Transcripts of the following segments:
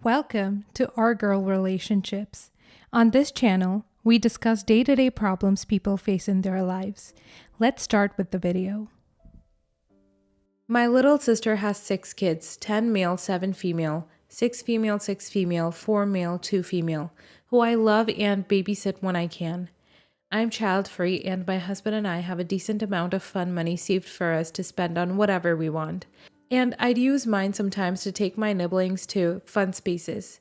Welcome to Our Girl Relationships. On this channel, we discuss day-to-day problems people face in their lives. Let's start with the video. My little sister has 6 kids, 10 male, 7 female, 6 female, 6 female, 4 male, 2 female, who I love and babysit when I can. I'm child-free and my husband and I have a decent amount of fun money saved for us to spend on whatever we want. And I'd use mine sometimes to take my Niblings to fun spaces.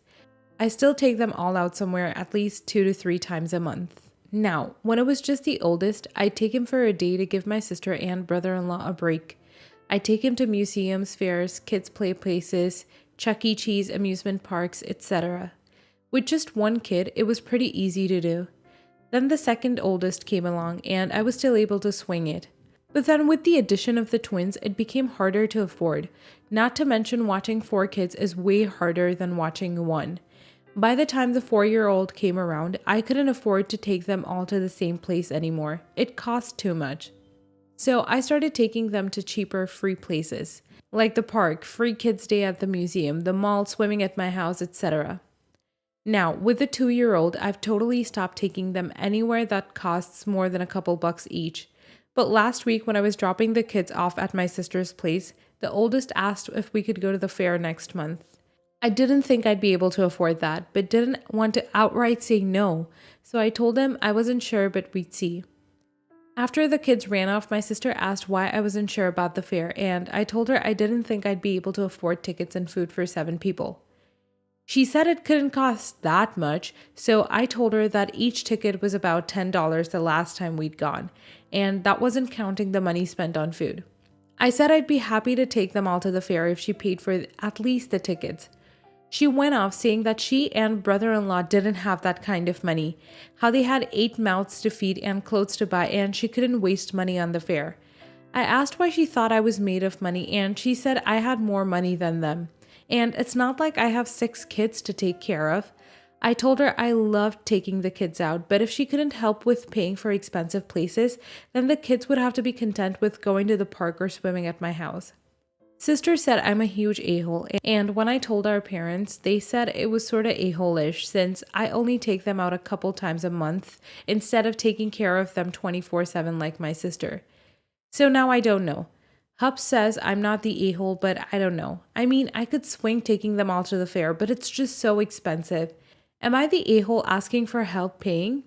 I still take them all out somewhere at least 2 to 3 times a month. Now, when it was just the oldest, I'd take him for a day to give my sister and brother-in-law a break. I'd take him to museums, fairs, kids' play places, Chuck E. Cheese, amusement parks, etc. With just one kid, it was pretty easy to do. Then the second oldest came along and I was still able to swing it. But then with the addition of the twins, it became harder to afford. Not to mention watching 4 kids is way harder than watching one. By the time the 4-year-old came around, I couldn't afford to take them all to the same place anymore. It cost too much. So I started taking them to cheaper free places, like the park, free kids' day at the museum, the mall, swimming at my house, etc. Now, with the 2-year-old, I've totally stopped taking them anywhere that costs more than a couple bucks each. But last week when I was dropping the kids off at my sister's place, the oldest asked if we could go to the fair next month. I didn't think I'd be able to afford that, but didn't want to outright say no, so I told him I wasn't sure, but we'd see. After the kids ran off, my sister asked why I wasn't sure about the fair, and I told her I didn't think I'd be able to afford tickets and food for 7 people. She said it couldn't cost that much, so I told her that each ticket was about $10 the last time we'd gone, and that wasn't counting the money spent on food. I said I'd be happy to take them all to the fair if she paid for at least the tickets. She went off saying that she and brother-in-law didn't have that kind of money, how they had 8 mouths to feed and clothes to buy and she couldn't waste money on the fair. I asked why she thought I was made of money and she said I had more money than them. And it's not like I have 6 kids to take care of. I told her I loved taking the kids out, but if she couldn't help with paying for expensive places, then the kids would have to be content with going to the park or swimming at my house. Sister said I'm a huge a-hole, and when I told our parents, they said it was sorta a-hole-ish since I only take them out a couple times a month instead of taking care of them 24/7 like my sister. So now I don't know. Hup says I'm not the a-hole, but I don't know. I mean, I could swing taking them all to the fair, but it's just so expensive. Am I the a-hole asking for help paying?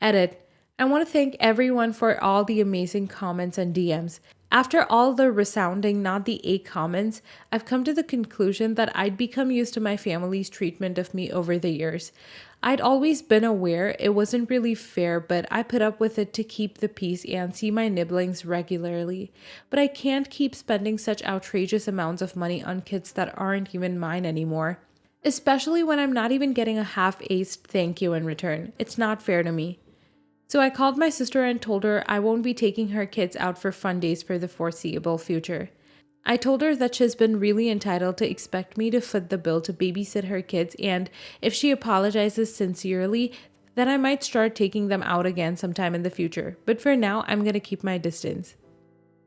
Edit. I want to thank everyone for all the amazing comments and DMs. After all the resounding not the A comments, I've come to the conclusion that I'd become used to my family's treatment of me over the years. I'd always been aware it wasn't really fair, but I put up with it to keep the peace and see my Niblings regularly. But I can't keep spending such outrageous amounts of money on kids that aren't even mine anymore. Especially when I'm not even getting a half-aced thank you in return. It's not fair to me. So I called my sister and told her I won't be taking her kids out for fun days for the foreseeable future. I told her that she's been really entitled to expect me to foot the bill to babysit her kids, and if she apologizes sincerely, then I might start taking them out again sometime in the future, but for now I'm gonna keep my distance.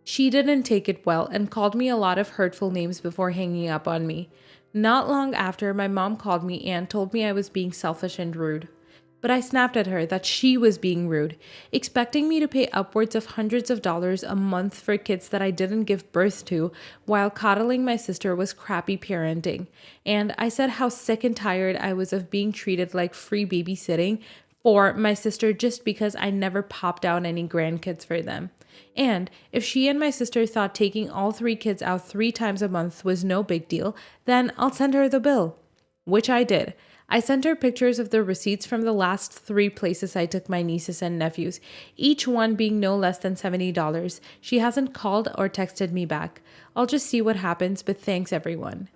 She didn't take it well and called me a lot of hurtful names before hanging up on me. Not long after, my mom called me and told me I was being selfish and rude. But I snapped at her that she was being rude, expecting me to pay upwards of hundreds of dollars a month for kids that I didn't give birth to, while coddling my sister was crappy parenting. And I said how sick and tired I was of being treated like free babysitting for my sister just because I never popped out any grandkids for them. And if she and my sister thought taking all 3 kids out 3 times a month was no big deal, then I'll send her the bill. Which I did. I sent her pictures of the receipts from the last 3 places I took my nieces and nephews, each one being no less than $70. She hasn't called or texted me back. I'll just see what happens, but thanks everyone.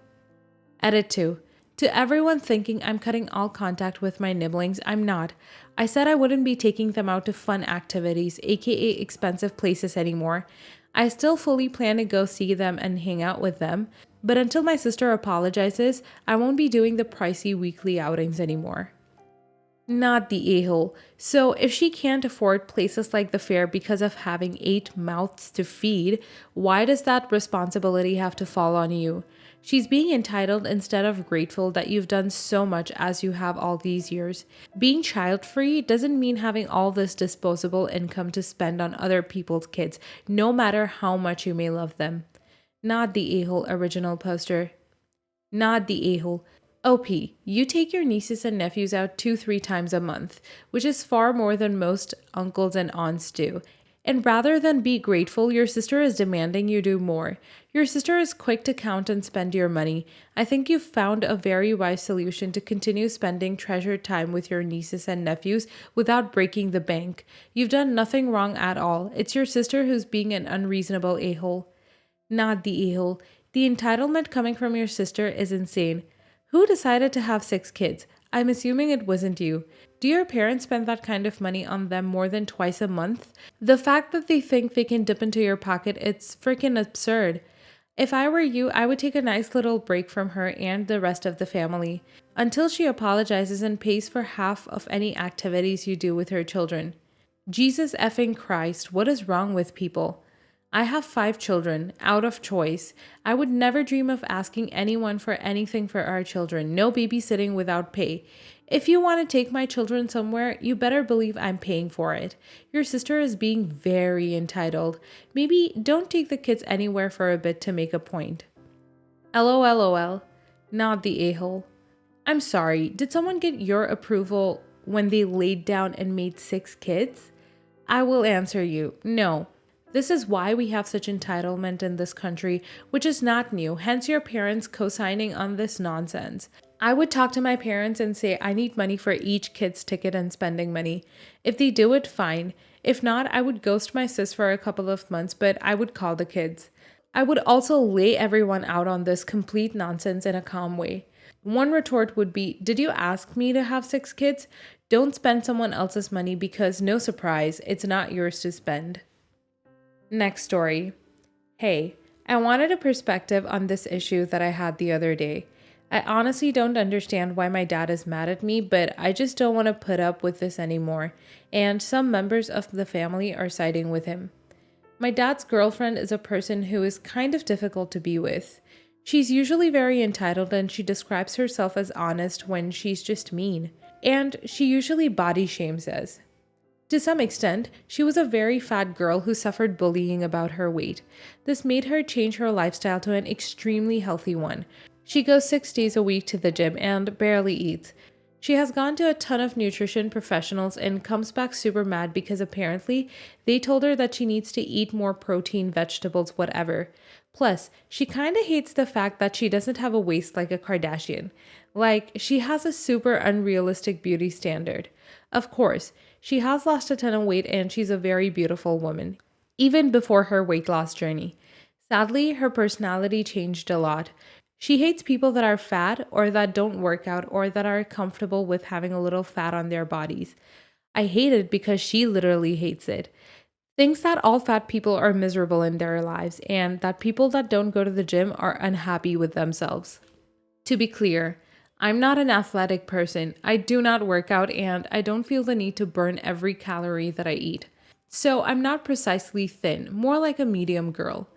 Edit 2. To everyone thinking I'm cutting all contact with my Niblings, I'm not. I said I wouldn't be taking them out to fun activities, aka expensive places anymore. I still fully plan to go see them and hang out with them, but until my sister apologizes, I won't be doing the pricey weekly outings anymore. Not the a-hole. So if she can't afford places like the fair because of having 8 mouths to feed, why does that responsibility have to fall on you? She's being entitled instead of grateful that you've done so much as you have all these years. Being child-free doesn't mean having all this disposable income to spend on other people's kids, no matter how much you may love them. Not the a-hole original poster. Not the a-hole. OP, you take your nieces and nephews out 2-3 times a month, which is far more than most uncles and aunts do. And rather than be grateful, your sister is demanding you do more. Your sister is quick to count and spend your money. I think you've found a very wise solution to continue spending treasured time with your nieces and nephews without breaking the bank. You've done nothing wrong at all. It's your sister who's being an unreasonable a-hole. Not the a-hole. The entitlement coming from your sister is insane. Who decided to have 6 kids? I'm assuming it wasn't you. Do your parents spend that kind of money on them more than twice a month? The fact that they think they can dip into your pocket, it's freaking absurd. If I were you, I would take a nice little break from her and the rest of the family until she apologizes and pays for half of any activities you do with her children. Jesus effing Christ, what is wrong with people? I have 5 children, out of choice. I would never dream of asking anyone for anything for our children. No babysitting without pay. If you want to take my children somewhere, you better believe I'm paying for it. Your sister is being very entitled. Maybe don't take the kids anywhere for a bit to make a point. LOLOL. Not the a-hole. I'm sorry, did someone get your approval when they laid down and made 6 kids? I will answer you, no. This is why we have such entitlement in this country, which is not new, hence your parents co-signing on this nonsense. I would talk to my parents and say I need money for each kid's ticket and spending money. If they do it, fine. If not, I would ghost my sis for a couple of months, but I would call the kids. I would also lay everyone out on this complete nonsense in a calm way. One retort would be, did you ask me to have 6 kids? Don't spend someone else's money because, no surprise, it's not yours to spend. Next story. Hey, I wanted a perspective on this issue that I had the other day. I honestly don't understand why my dad is mad at me, but I just don't want to put up with this anymore, and some members of the family are siding with him. My dad's girlfriend is a person who is kind of difficult to be with. She's usually very entitled and she describes herself as honest when she's just mean, and she usually body shames us. To some extent, she was a very fat girl who suffered bullying about her weight. This made her change her lifestyle to an extremely healthy one. She goes 6 days a week to the gym and barely eats. She has gone to a ton of nutrition professionals and comes back super mad because apparently they told her that she needs to eat more protein, vegetables, whatever. Plus, she kinda hates the fact that she doesn't have a waist like a Kardashian. Like, she has a super unrealistic beauty standard. Of course, she has lost a ton of weight and she's a very beautiful woman, even before her weight loss journey. Sadly, her personality changed a lot. She hates people that are fat or that don't work out or that are comfortable with having a little fat on their bodies. I hate it because she literally hates it. Thinks that all fat people are miserable in their lives and that people that don't go to the gym are unhappy with themselves. To be clear, I'm not an athletic person. I do not work out and I don't feel the need to burn every calorie that I eat. So I'm not precisely thin, more like a medium girl.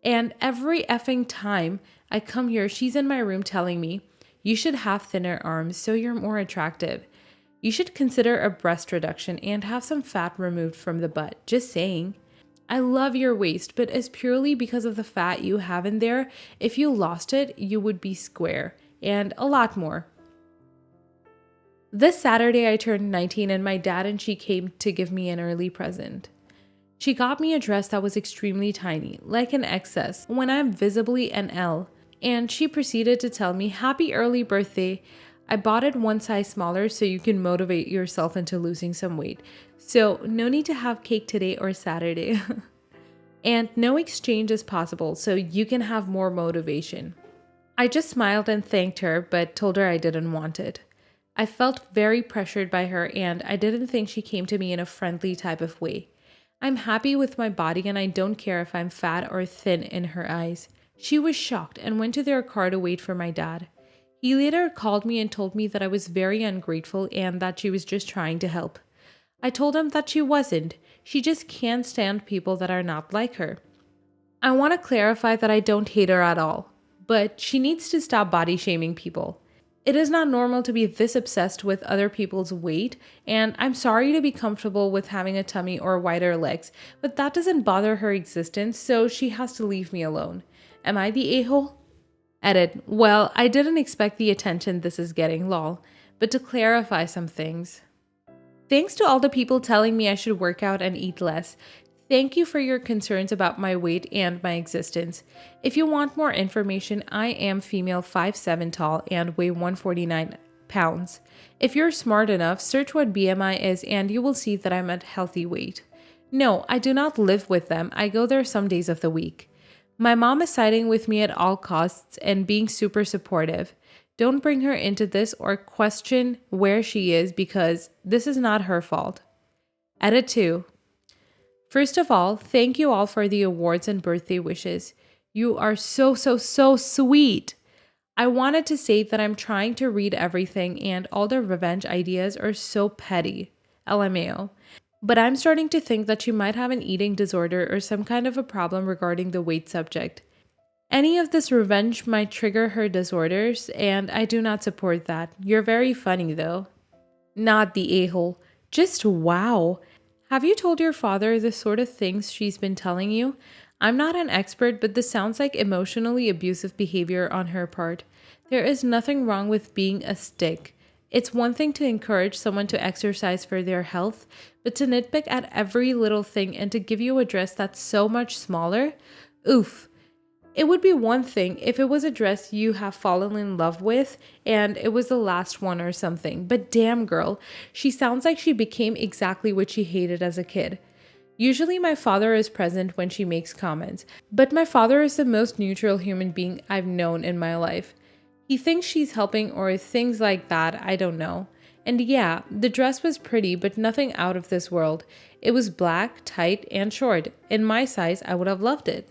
And every effing time I come here, she's in my room telling me, you should have thinner arms so you're more attractive. You should consider a breast reduction and have some fat removed from the butt. Just saying. I love your waist, but it's purely because of the fat you have in there. If you lost it, you would be square. And a lot more. This Saturday I turned 19 and my dad and she came to give me an early present. She got me a dress that was extremely tiny, like an XS, when I'm visibly an L, and she proceeded to tell me, happy early birthday. I bought it one size smaller so you can motivate yourself into losing some weight. So no need to have cake today or Saturday. And no exchange is possible so you can have more motivation. I just smiled and thanked her, but told her I didn't want it. I felt very pressured by her and I didn't think she came to me in a friendly type of way. I'm happy with my body and I don't care if I'm fat or thin in her eyes. She was shocked and went to their car to wait for my dad. He later called me and told me that I was very ungrateful and that she was just trying to help. I told him that she wasn't. She just can't stand people that are not like her. I want to clarify that I don't hate her at all. but she needs to stop body shaming people. It is not normal to be this obsessed with other people's weight, and I'm sorry to be comfortable with having a tummy or wider legs, but that doesn't bother her existence, so she has to leave me alone. Am I the a-hole? Edit. Well, I didn't expect the attention this is getting, lol. But to clarify some things. Thanks to all the people telling me I should work out and eat less. Thank you for your concerns about my weight and my existence. If you want more information, I am female 5'7" tall and weigh 149 pounds. If you're smart enough, search what BMI is and you will see that I'm at healthy weight. No, I do not live with them. I go there some days of the week. My mom is siding with me at all costs and being super supportive. Don't bring her into this or question where she is because this is not her fault. Edit 2. First of all, thank you all for the awards and birthday wishes. You are so sweet. I wanted to say that I'm trying to read everything and all the revenge ideas are so petty. LMAO. But I'm starting to think that she might have an eating disorder or some kind of a problem regarding the weight subject. Any of this revenge might trigger her disorders, and I do not support that. You're very funny though. Not the a-hole. Just wow. Have you told your father the sort of things she's been telling you? I'm not an expert, but this sounds like emotionally abusive behavior on her part. There is nothing wrong with being a stick. It's one thing to encourage someone to exercise for their health, but to nitpick at every little thing and to give you a dress that's so much smaller? Oof. It would be one thing if it was a dress you have fallen in love with and it was the last one or something, but damn girl, she sounds like she became exactly what she hated as a kid. Usually my father is present when she makes comments, but my father is the most neutral human being I've known in my life. He thinks she's helping or things like that, I don't know. And yeah, the dress was pretty, but nothing out of this world. It was black, tight, and short. In my size, I would have loved it.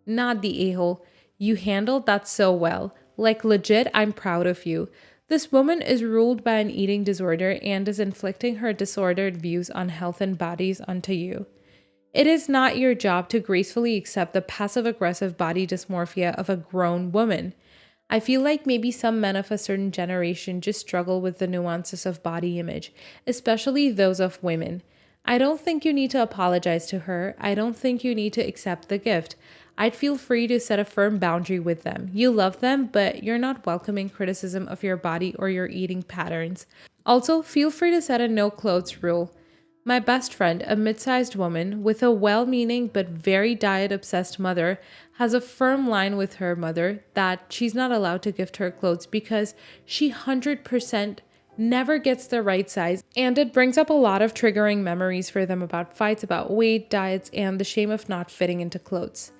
Not the a-hole. You handled that so well. Like legit, I'm proud of you. This woman is ruled by an eating disorder and is inflicting her disordered views on health and bodies onto you. It is not your job to gracefully accept the passive-aggressive body dysmorphia of a grown woman. I feel like maybe some men of a certain generation just struggle with the nuances of body image, especially those of women. I don't think you need to apologize to her. I don't think you need to accept the gift. I'd feel free to set a firm boundary with them. You love them, but you're not welcoming criticism of your body or your eating patterns. Also, feel free to set a no clothes rule. My best friend, a mid-sized woman with a well-meaning but very diet-obsessed mother, has a firm line with her mother that she's not allowed to gift her clothes because she 100% never gets the right size, and it brings up a lot of triggering memories for them about fights about weight, diets, and the shame of not fitting into clothes.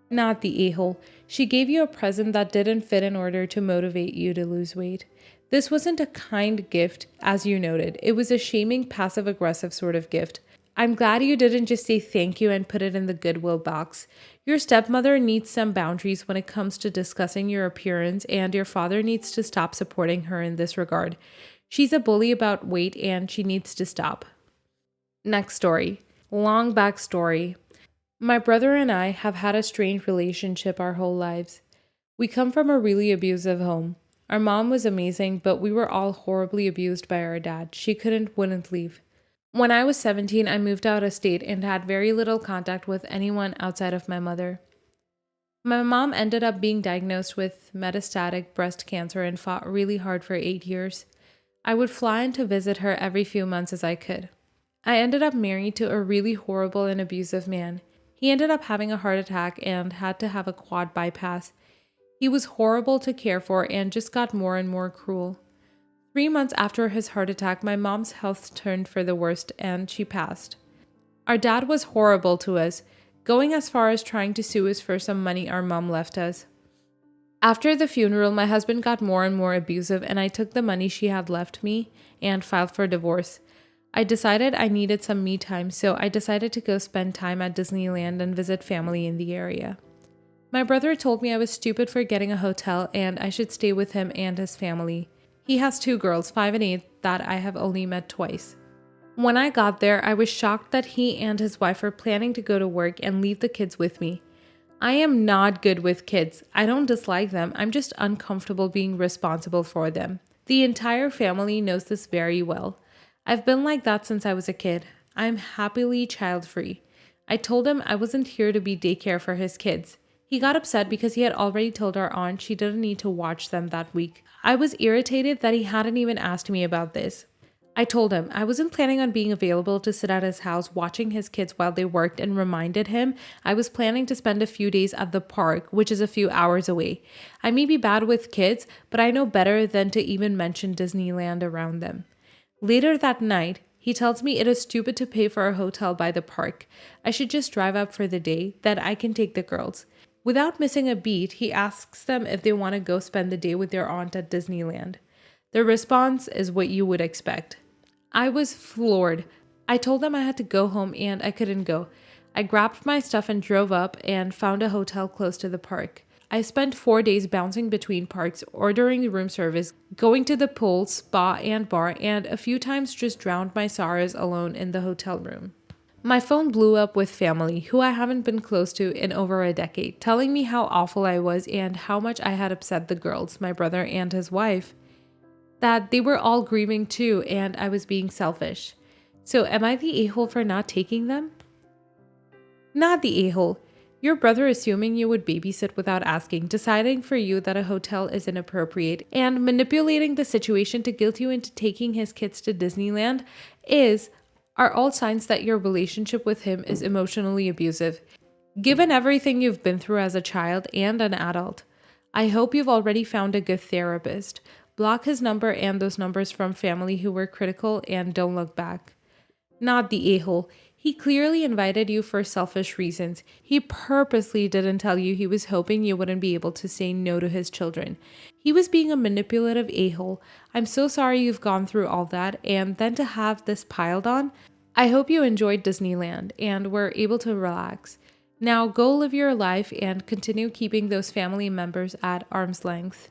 Not the a-hole. She gave you a present that didn't fit in order to motivate you to lose weight. This wasn't a kind gift, as you noted. It was a shaming, passive-aggressive sort of gift. I'm glad you didn't just say thank you and put it in the Goodwill box. Your stepmother needs some boundaries when it comes to discussing your appearance, and your father needs to stop supporting her in this regard. She's a bully about weight, and she needs to stop. Next story. Long backstory. My brother and I have had a strained relationship our whole lives. We come from a really abusive home. Our mom was amazing, but we were all horribly abused by our dad. She wouldn't leave. When I was 17, I moved out of state and had very little contact with anyone outside of my mother. My mom ended up being diagnosed with metastatic breast cancer and fought really hard for 8 years. I would fly in to visit her every few months as I could. I ended up married to a really horrible and abusive man. He ended up having a heart attack and had to have a quad bypass. He was horrible to care for and just got more and more cruel. 3 months after his heart attack, my mom's health turned for the worst and she passed. Our dad was horrible to us, going as far as trying to sue us for some money our mom left us. After the funeral, my husband got more and more abusive and I took the money she had left me and filed for divorce. I decided I needed some me time, so I decided to go spend time at Disneyland and visit family in the area. My brother told me I was stupid for getting a hotel and I should stay with him and his family. He has 2 girls, 5 and 8, that I have only met twice. When I got there, I was shocked that he and his wife were planning to go to work and leave the kids with me. I am not good with kids. I don't dislike them. I'm just uncomfortable being responsible for them. The entire family knows this very well. I've been like that since I was a kid. I'm happily child free. I told him I wasn't here to be daycare for his kids. He got upset because he had already told our aunt she didn't need to watch them that week. I was irritated that he hadn't even asked me about this. I told him I wasn't planning on being available to sit at his house watching his kids while they worked and reminded him I was planning to spend a few days at the park, which is a few hours away. I may be bad with kids, but I know better than to even mention Disneyland around them. Later that night, he tells me it is stupid to pay for a hotel by the park. I should just drive up for the day, then I can take the girls. Without missing a beat, he asks them if they want to go spend the day with their aunt at Disneyland. Their response is what you would expect. I was floored. I told them I had to go home and I couldn't go. I grabbed my stuff and drove up and found a hotel close to the park. I spent 4 days bouncing between parks, ordering room service, going to the pool, spa, and bar, and a few times just drowned my sorrows alone in the hotel room. My phone blew up with family, who I haven't been close to in over a decade, telling me how awful I was and how much I had upset the girls, my brother and his wife. That they were all grieving too, and I was being selfish. So am I the a-hole for not taking them? Not the a-hole. Your brother assuming you would babysit without asking, deciding for you that a hotel is inappropriate, and manipulating the situation to guilt you into taking his kids to Disneyland are all signs that your relationship with him is emotionally abusive. Given everything you've been through as a child and an adult, I hope you've already found a good therapist. Block his number and those numbers from family who were critical and don't look back. Not the a-hole. He clearly invited you for selfish reasons. He purposely didn't tell you he was hoping you wouldn't be able to say no to his children. He was being a manipulative a-hole. I'm so sorry you've gone through all that, and then to have this piled on. I hope you enjoyed Disneyland and were able to relax. Now go live your life and continue keeping those family members at arm's length.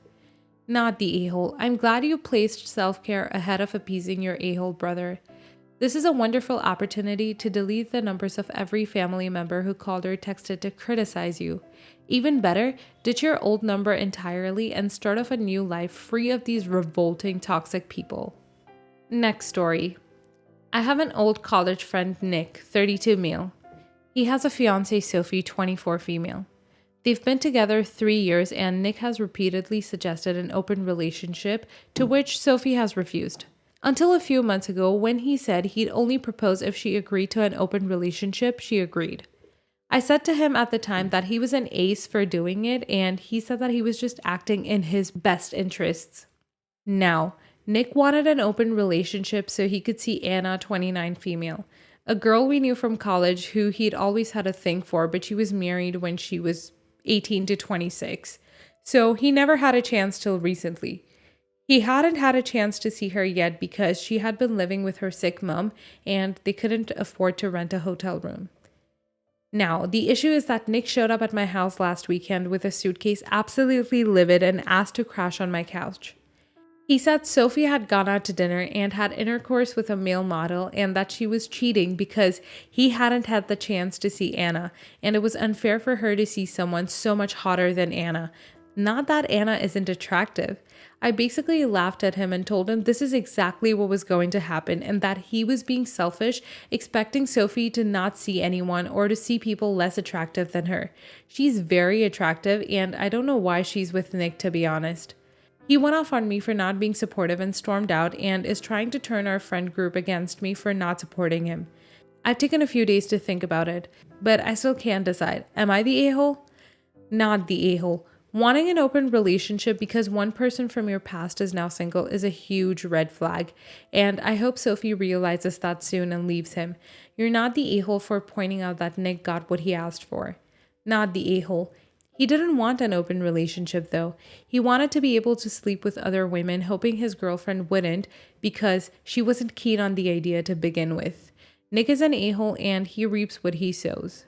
Not the a-hole. I'm glad you placed self-care ahead of appeasing your a-hole brother. This is a wonderful opportunity to delete the numbers of every family member who called or texted to criticize you. Even better, ditch your old number entirely and start off a new life free of these revolting, toxic people. Next story. I have an old college friend, Nick, 32 male. He has a fiancée, Sophie, 24 female. They've been together 3 years, and Nick has repeatedly suggested an open relationship, to which Sophie has refused. Until a few months ago, when he said he'd only propose if she agreed to an open relationship, she agreed. I said to him at the time that he was an ace for doing it, and he said that he was just acting in his best interests. Now, Nick wanted an open relationship so he could see Anna, 29 female, a girl we knew from college who he'd always had a thing for, but she was married when she was 18 to 26, so he never had a chance till recently. He hadn't had a chance to see her yet because she had been living with her sick mom and they couldn't afford to rent a hotel room. Now, the issue is that Nick showed up at my house last weekend with a suitcase absolutely livid and asked to crash on my couch. He said Sophie had gone out to dinner and had intercourse with a male model and that she was cheating because he hadn't had the chance to see Anna, and it was unfair for her to see someone so much hotter than Anna. Not that Anna isn't attractive. I basically laughed at him and told him this is exactly what was going to happen and that he was being selfish, expecting Sophie to not see anyone or to see people less attractive than her. She's very attractive and I don't know why she's with Nick, to be honest. He went off on me for not being supportive and stormed out and is trying to turn our friend group against me for not supporting him. I've taken a few days to think about it, but I still can't decide. Am I the a-hole? Not the a-hole. Wanting an open relationship because one person from your past is now single is a huge red flag, and I hope Sophie realizes that soon and leaves him. You're not the a-hole for pointing out that Nick got what he asked for. Not the a-hole. He didn't want an open relationship though. He wanted to be able to sleep with other women, hoping his girlfriend wouldn't because she wasn't keen on the idea to begin with. Nick is an a-hole and he reaps what he sows.